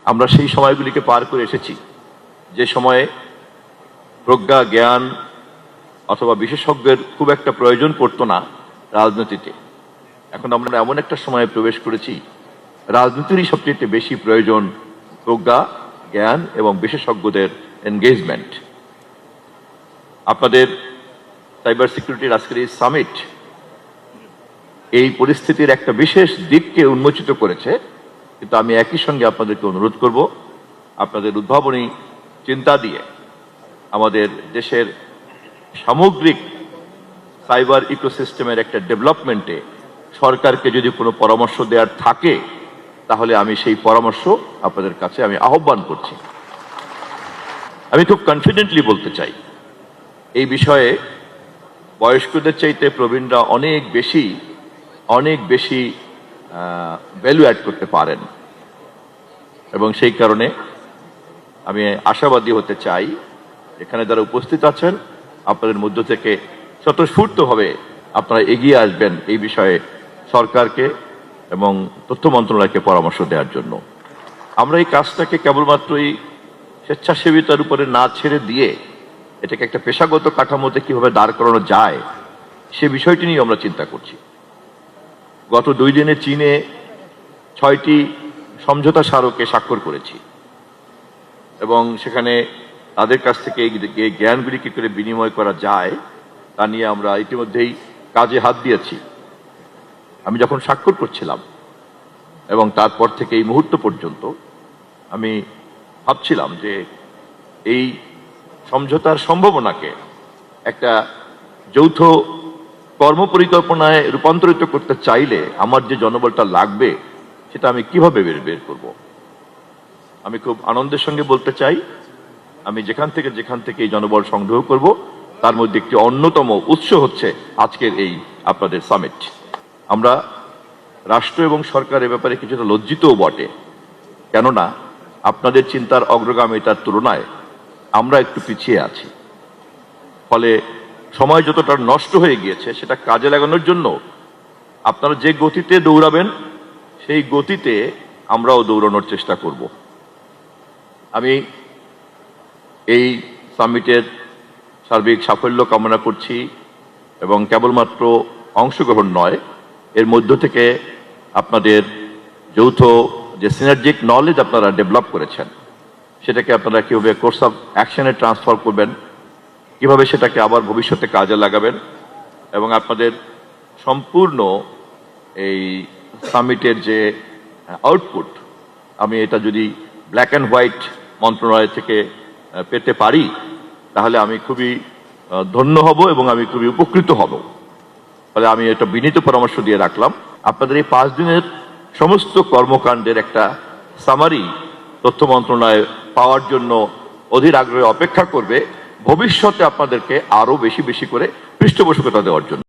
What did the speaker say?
আমরা সেই সময়গুলিকে পার করে এসেছি যে সময়ে প্রজ্ঞা, জ্ঞান অথবা বিশেষজ্ঞের খুব একটা প্রয়োজন পড়তো না রাজনীতিতে। এখন আমরা এমন একটা সময়ে প্রবেশ করেছি, রাজনীতিরই সবচেয়ে বেশি প্রয়োজন প্রজ্ঞা, জ্ঞান এবং বিশেষজ্ঞদের এনগেজমেন্ট। আপনাদের সাইবার সিকিউরিটির আজকের এই সামিট এই পরিস্থিতির একটা বিশেষ দিককে উন্মোচিত করেছে, কিন্তু আমি একই সঙ্গে আপনাদেরকে অনুরোধ করব, আপনাদের উদ্ভাবনী চিন্তা দিয়ে আমাদের দেশের সামগ্রিক সাইবার ইকোসিস্টেমের একটা ডেভেলপমেন্টে সরকারকে যদি কোনো পরামর্শ দেওয়ার থাকে, তাহলে আমি সেই পরামর্শ আপনাদের কাছে আমি আহ্বান করছি। আমি খুব কনফিডেন্টলি বলতে চাই, এই বিষয়ে বয়স্কদের চাইতে প্রবীণরা অনেক বেশি ভ্যালু অ্যাড করতে পারেন, এবং সেই কারণে আমি আশাবাদী হতে চাই এখানে যারা উপস্থিত আছেন আপনাদের মধ্য থেকে স্বতঃস্ফূর্তভাবে আপনারা এগিয়ে আসবেন এই বিষয়ে সরকারকে এবং তথ্য মন্ত্রণালয়কে পরামর্শ দেওয়ার জন্য। আমরা এই কাজটাকে কেবলমাত্রই স্বেচ্ছাসেবিতার উপরে না ছেড়ে দিয়ে এটাকে একটা পেশাগত কাঠামোতে কিভাবে দাঁড় করানো যায় সে বিষয়টি নিয়ে আমরা চিন্তা করছি। গত 2 দিনে চীনে 6টি সমঝোতা স্মারকে স্বাক্ষর করেছি, এবং সেখানে তাদের কাছ থেকে এই জ্ঞানগুলি কি করে বিনিময় করা যায় তা নিয়ে আমরা ইতিমধ্যেই কাজে হাত দিয়েছি। আমি যখন স্বাক্ষর করছিলাম এবং তারপর থেকে এই মুহূর্ত পর্যন্ত আমি ভাবছিলাম যে এই সমঝোতার সম্ভাবনাকে একটা যৌথ কর্মপরিকল্পনায় রূপান্তরিত করতে চাইলে আমার যে জনবলটা লাগবে সেটা আমি কিভাবে বের করব। আমি খুব আনন্দের সঙ্গে বলতে চাই, আমি যেখান থেকে এই জনবল সংগ্রহ করব তার মধ্যে একটি অন্যতম উৎস হচ্ছে আজকের এই আপনাদের সামিট। আমরা রাষ্ট্র এবং সরকার এ ব্যাপারে কিছুটা লজ্জিতও বটে, কেননা আপনাদের চিন্তার অগ্রগামিতার তুলনায় আমরা একটু পিছিয়ে আছি। ফলে সময় যতটা নষ্ট হয়ে গিয়েছে সেটা কাজে লাগানোর জন্য আপনারা যে গতিতে দৌড়াবেন সেই গতিতে আমরাও দৌড়ানোর চেষ্টা করব। আমি এই সামিটের সার্বিক সাফল্য কামনা করছি, এবং কেবলমাত্র অংশগ্রহণ নয়, এর মধ্য থেকে আপনাদের যৌথ যে সিনার্জিক নলেজ আপনারা ডেভেলপ করেছেন সেটাকে আপনারা কীভাবে কোর্স অফ অ্যাকশনে ট্রান্সফার করবেন, কিভাবে সেটাকে আবার ভবিষ্যতে কাজে লাগাবেন, এবং আপনাদের সম্পূর্ণ এই সামিটের যে আউটপুট, আমি এটা যদি ব্ল্যাক অ্যান্ড হোয়াইট মন্ত্রণালয় থেকে পেতে পারি তাহলে আমি খুবই ধন্য হব এবং আমি খুবই উপকৃত হব। ফলে আমি এটা বিনীত পরামর্শ দিয়ে রাখলাম, আপনাদের এই 5 দিনের সমস্ত কর্মকাণ্ডের একটা সামারি তথ্য মন্ত্রণালয় পাওয়ার জন্য অধীর আগ্রহে অপেক্ষা করবে, ভবিষ্যতে আপনাদেরকে আরো বেশি করে পৃষ্ঠপোষকতা দেওয়ার জন্য।